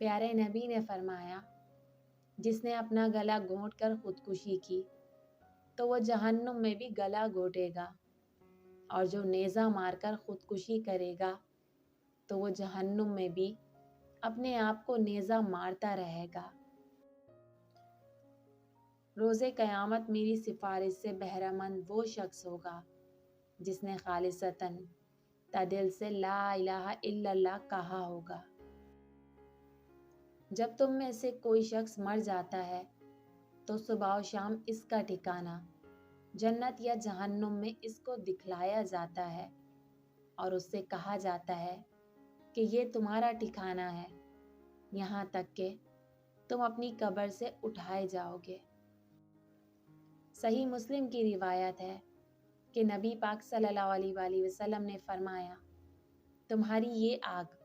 پیارے نبی نے فرمایا، جس نے اپنا گلا گھونٹ کر خودکشی کی تو وہ جہنم میں بھی گلا گھونٹے گا، اور جو نیزہ مار کر خودکشی کرے گا تو وہ جہنم میں بھی اپنے آپ کو نیزہ مارتا رہے گا۔ روز قیامت میری سفارش سے بہرہ مند وہ شخص ہوگا جس نے خالصتاً دل سے لا الہ الا اللہ کہا ہوگا۔ جب تم میں سے کوئی شخص مر جاتا ہے تو صبح و شام اس کا ٹھکانہ جنت یا جہنم میں اس کو دکھلایا جاتا ہے اور اس سے کہا جاتا ہے کہ یہ تمہارا ٹھکانہ ہے، یہاں تک کہ تم اپنی قبر سے اٹھائے جاؤ گے۔ صحیح مسلم کی روایت ہے کہ نبی پاک صلی اللہ علیہ وآلہ وسلم نے فرمایا، تمہاری یہ آگ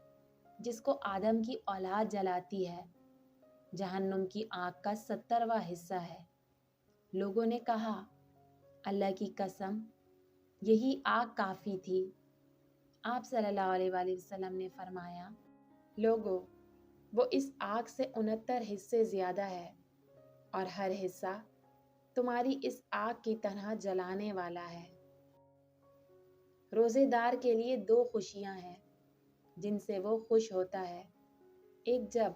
جس کو آدم کی اولاد جلاتی ہے جہنم کی آگ کا 70واں حصہ ہے۔ لوگوں نے کہا، اللہ کی قسم، یہی آگ کافی تھی؟ آپ صلی اللہ علیہ وآلہ وسلم نے فرمایا، لوگوں، وہ اس آگ سے 69 حصے زیادہ ہے، اور ہر حصہ تمہاری اس آگ کی طرح جلانے والا ہے۔ روزے دار کے لیے 2 خوشیاں ہیں جن سے وہ خوش ہوتا ہے۔ ایک، جب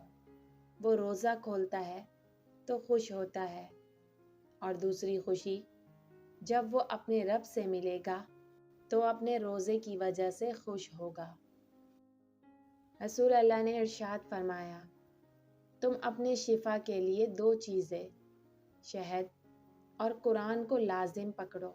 وہ روزہ کھولتا ہے تو خوش ہوتا ہے، اور دوسری خوشی جب وہ اپنے رب سے ملے گا تو اپنے روزے کی وجہ سے خوش ہوگا۔ رسول اللہ نے ارشاد فرمایا، تم اپنے شفا کے لیے 2 چیزیں، شہد اور قرآن کو لازم پکڑو۔